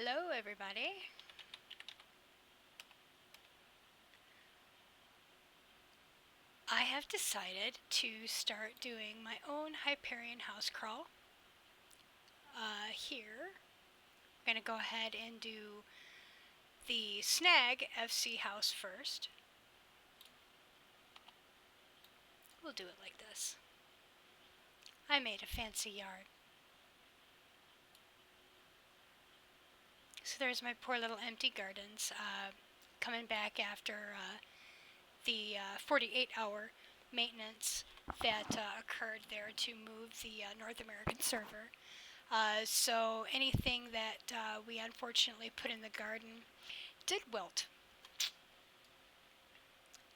Hello everybody. I have decided to start doing my own Hyperion house crawl. Here, I'm going to go ahead and do the SNAG FC house first. We'll do it like this. I made a fancy yard. So there's my poor little empty gardens, coming back after the 48-hour maintenance that occurred there to move the North American server. So anything that we unfortunately put in the garden did wilt.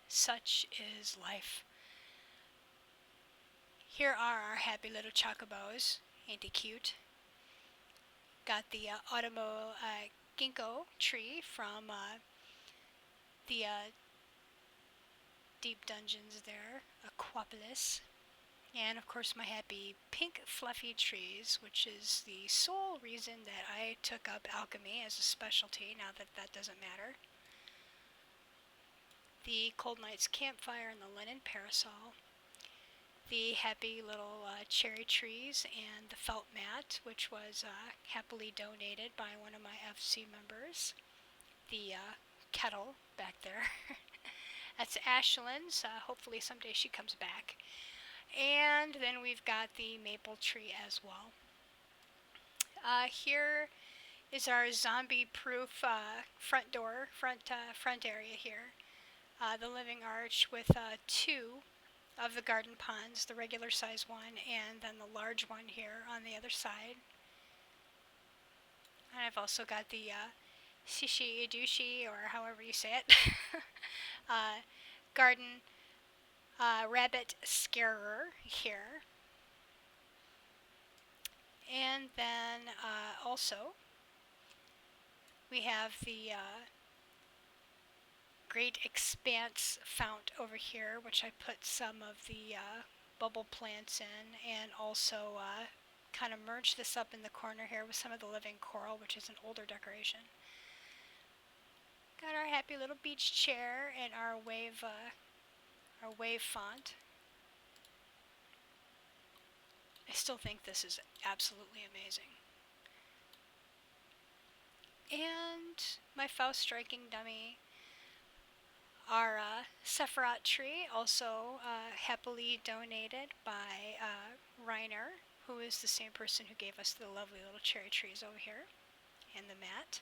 Such is life. Here are our happy little chocobos. Ain't they cute? Got the Automo ginkgo tree from the deep dungeons there, Aquapolis. And of course my happy pink fluffy trees, which is the sole reason that I took up alchemy as a specialty, now that that doesn't matter. The Cold Night's campfire and the linen parasol. The happy little cherry trees and the felt mat, which was happily donated by one of my FC members. The kettle back there. That's Ashlyn's. Hopefully someday she comes back. And then we've got the maple tree as well. Here is our zombie-proof front door, front area here. The living arch with two of the garden ponds, the regular size one and then the large one here on the other side. And I've also got the shishi idushi, or however you say it, garden rabbit scarer here. And then also we have the Great Expanse fount over here, which I put some of the bubble plants in, and also kind of merged this up in the corner here with some of the living coral, which is an older decoration. Got our happy little beach chair and our wave font. I still think this is absolutely amazing. And my Faust striking dummy. Our Sephiroth tree, also happily donated by Reiner, who is the same person who gave us the lovely little cherry trees over here, and the mat,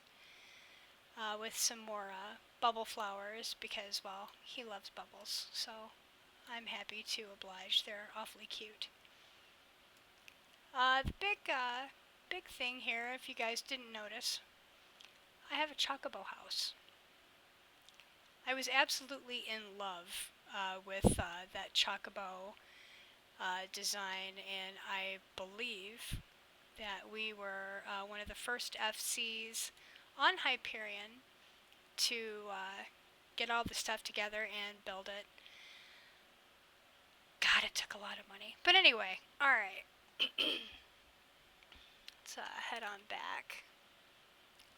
with some more bubble flowers, because, well, he loves bubbles, so I'm happy to oblige. They're awfully cute. The big thing here, if you guys didn't notice, I have a chocobo house. I was absolutely in love with that chocobo design, and I believe that we were one of the first FCs on Hyperion to get all the stuff together and build it. God, it took a lot of money. But anyway, alright. Let's head on back.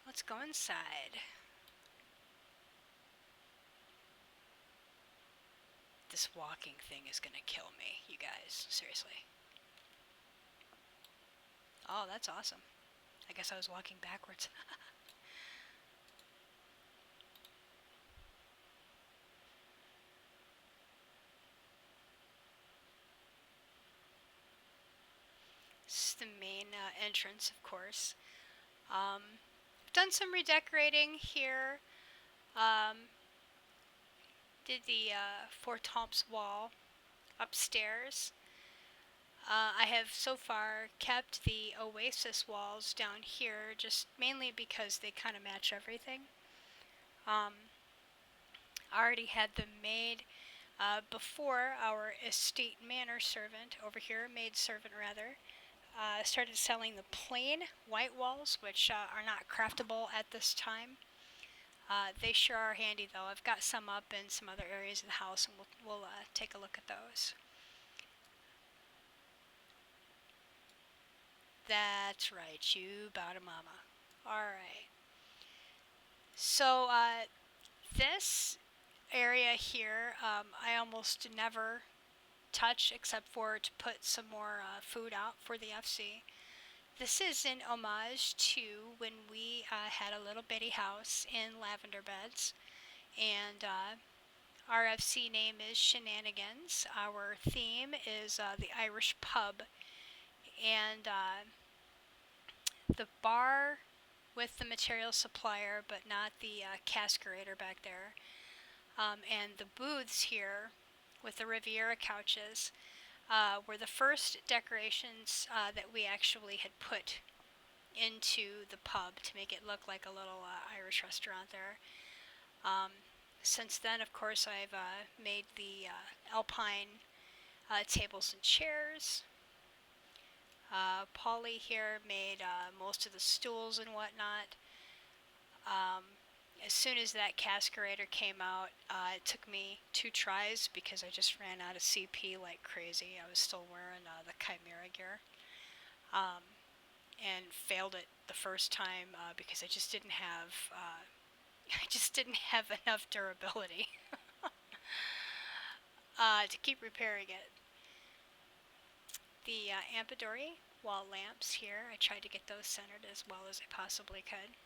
Let's go inside. This walking thing is gonna kill me, you guys. Seriously. Oh, that's awesome. I guess I was walking backwards. This is the main entrance, of course. Done some redecorating here. Did the Fortemps wall upstairs. I have so far kept the Oasis walls down here, just mainly because they kind of match everything. I already had them made before our estate manor servant over here, maid servant rather, started selling the plain white walls, which are not craftable at this time. They sure are handy though. I've got some up in some other areas of the house, and we'll take a look at those. That's right, you bow to mama. Alright. So this area here, I almost never touch except for to put some more food out for the FC. This is in homage to when we had a little bitty house in Lavender Beds, and our FC name is Shenanigans. Our theme is the Irish pub, and the bar with the material supplier, but not the cascarator back there. And the booths here with the Riviera couches were the first decorations that we actually had put into the pub to make it look like a little Irish restaurant there. Since then, of course, I've made the alpine tables and chairs. Polly here made most of the stools and whatnot. As soon as that cascarator came out, it took me 2 tries because I just ran out of CP like crazy. I was still wearing the Chimera gear. And failed it the first time because I just didn't have enough durability to keep repairing it. The Ampidori wall lamps here, I tried to get those centered as well as I possibly could.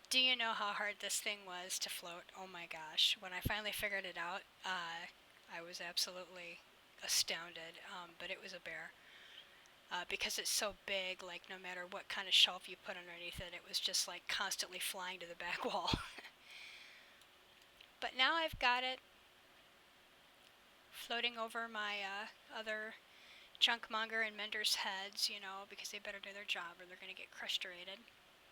Do you know how hard this thing was to float? Oh my gosh. When I finally figured it out, I was absolutely astounded, but it was a bear. Because it's so big, like no matter what kind of shelf you put underneath it, it was just like constantly flying to the back wall. But now I've got it floating over my other junkmonger and mender's heads, you know, because they better do their job or they're going to get crushed-rated.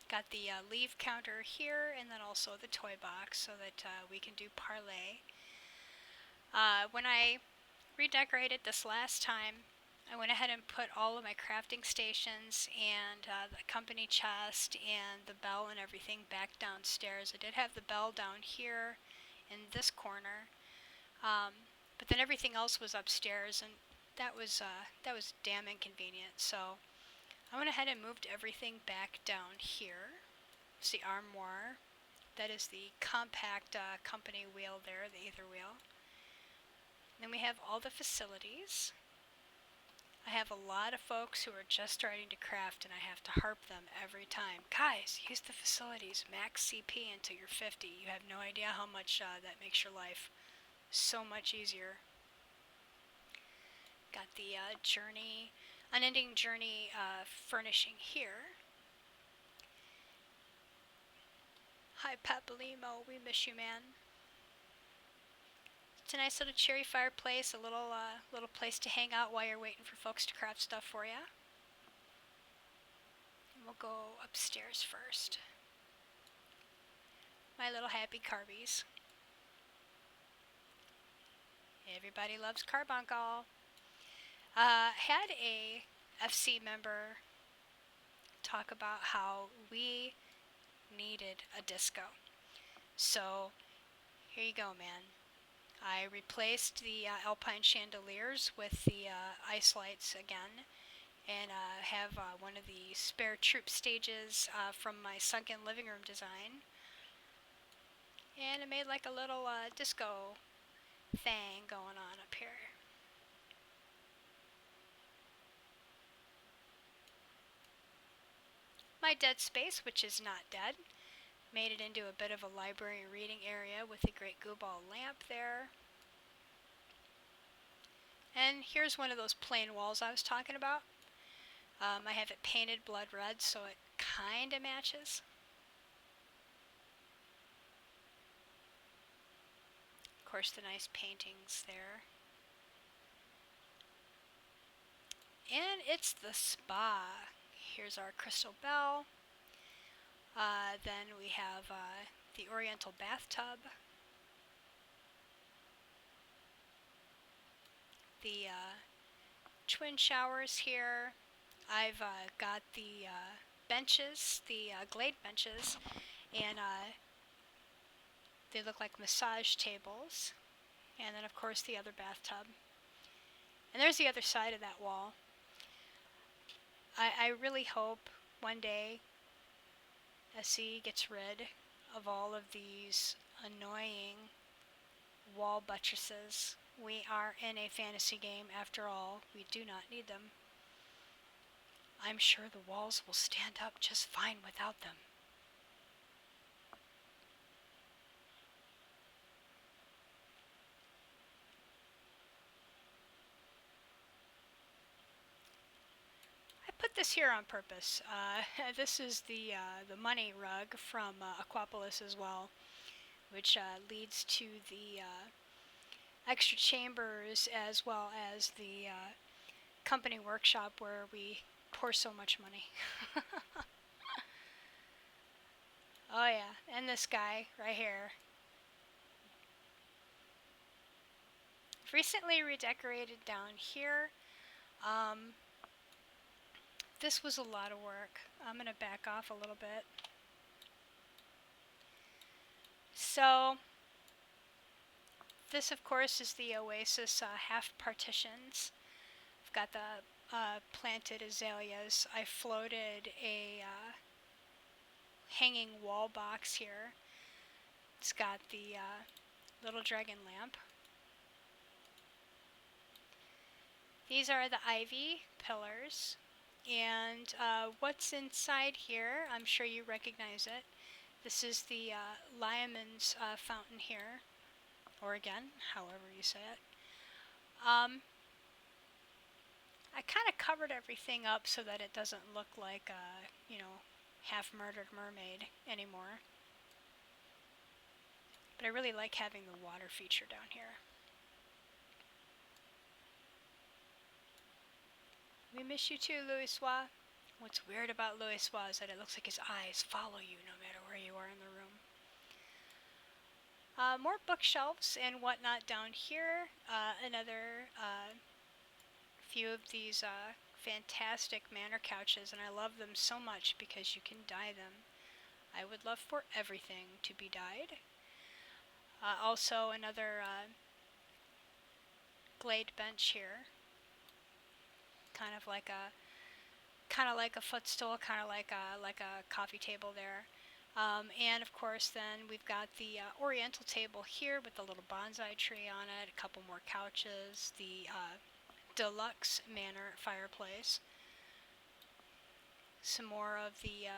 Got the leave counter here, and then also the toy box so that we can do parlay. When I redecorated this last time, I went ahead and put all of my crafting stations and the company chest and the bell and everything back downstairs. I did have the bell down here in this corner, but then everything else was upstairs, and that was damn inconvenient. So I went ahead and moved everything back down here. It's the armoire. That is the compact company wheel there, the ether wheel. Then we have all the facilities. I have a lot of folks who are just starting to craft, and I have to harp them every time. Guys, use the facilities. Max CP until you're 50. You have no idea how much that makes your life so much easier. Got the journey, unending journey furnishing here. Hi, Papolimo. We miss you, man. It's a nice little cherry fireplace, a little place to hang out while you're waiting for folks to craft stuff for you. And we'll go upstairs first. My little happy carbies. Everybody loves carbuncle. Had a FC member talk about how we needed a disco. So here you go, man. I replaced the alpine chandeliers with the ice lights again, and have one of the spare troop stages from my sunken living room design. And I made like a little disco thing going on up here. My dead space, which is not dead, made it into a bit of a library reading area with a great goo-ball lamp there. And here's one of those plain walls I was talking about. I have it painted blood red, so it kind of matches. Of course, the nice paintings there. And it's the spa. Here's our crystal bell. Then we have the oriental bathtub. The twin showers here. I've got the benches, the Glade benches, and they look like massage tables. And then, of course, the other bathtub. And there's the other side of that wall. I really hope one day SE gets rid of all of these annoying wall buttresses. We are in a fantasy game after all. We do not need them. I'm sure the walls will stand up just fine without them. I put this here on purpose. This is the money rug from Aquapolis as well, which leads to the extra chambers as well as the company workshop where we pour so much money. Oh yeah, and this guy right here. Recently redecorated down here. This was a lot of work. I'm going to back off a little bit. So, this of course is the Oasis half partitions. I've got the planted azaleas. I floated a hanging wall box here. It's got the little dragon lamp. These are the ivy pillars. And what's inside here, I'm sure you recognize it. This is the Liamon's fountain here, or again, however you say it. I kind of covered everything up so that it doesn't look like a, half-murdered mermaid anymore. But I really like having the water feature down here. We miss you too, Louisoix. What's weird about Louisoix is that it looks like his eyes follow you no matter where you are in the room. More bookshelves and whatnot down here. Another few of these fantastic manor couches, and I love them so much because you can dye them. I would love for everything to be dyed. Also another glade bench here. Kind of like a footstool, kind of like a coffee table there. And of course then we've got the oriental table here with the little bonsai tree on it, a couple more couches, the deluxe manor fireplace, some more of the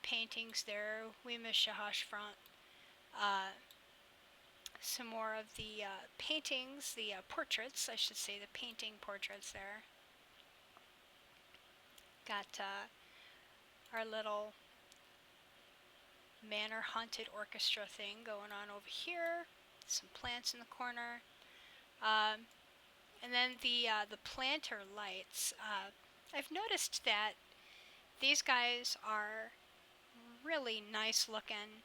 paintings there. We miss Shahash front. Some more of the paintings, the portraits, I should say, the painting portraits there. Got our little manor haunted orchestra thing going on over here. Some plants in the corner. And then the planter lights. I've noticed that these guys are really nice looking.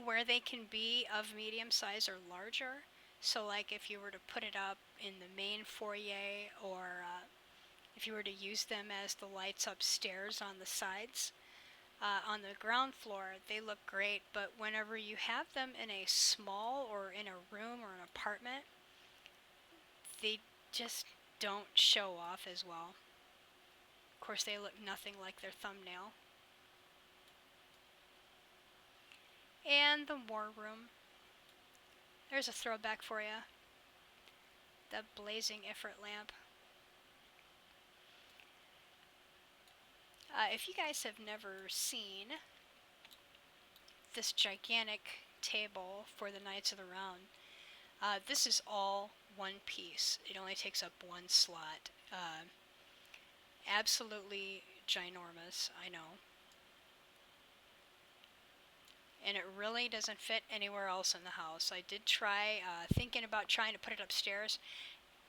Where they can be of medium size or larger. So like if you were to put it up in the main foyer, or if you were to use them as the lights upstairs on the sides, on the ground floor, they look great. But whenever you have them in a small or in a room or an apartment, they just don't show off as well. Of course, they look nothing like their thumbnail. And the war room. There's a throwback for you. The blazing Ifrit lamp. If you guys have never seen this gigantic table for the Knights of the Round, this is all one piece. It only takes up one slot. Absolutely ginormous, I know. And it really doesn't fit anywhere else in the house. I did try thinking about trying to put it upstairs.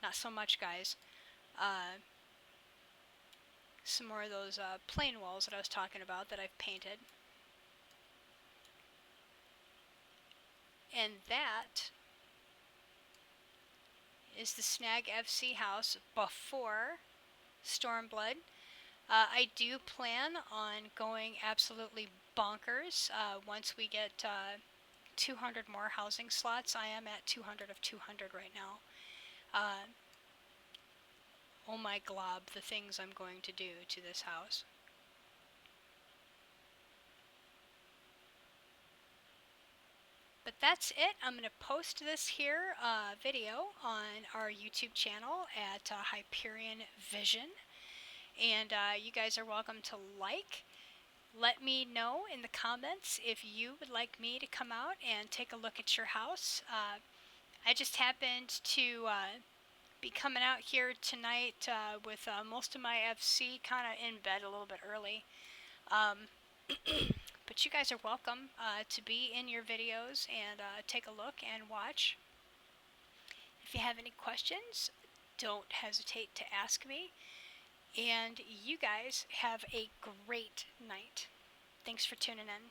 Not so much, guys. Some more of those plain walls that I was talking about that I've painted. And that is the SNAG FC house before Stormblood. I do plan on going absolutely bonkers once we get 200 more housing slots. I am at 200 of 200 right now. Oh my glob, the things I'm going to do to this house. that's it. I'm going to post this here video on our YouTube channel at Hyperion Vision. And you guys are welcome to like. Let me know in the comments if you would like me to come out and take a look at your house. I just happened to be coming out here tonight with most of my FC kind of in bed a little bit early. But you guys are welcome to be in your videos and take a look and watch. If you have any questions, don't hesitate to ask me. And you guys have a great night. Thanks for tuning in.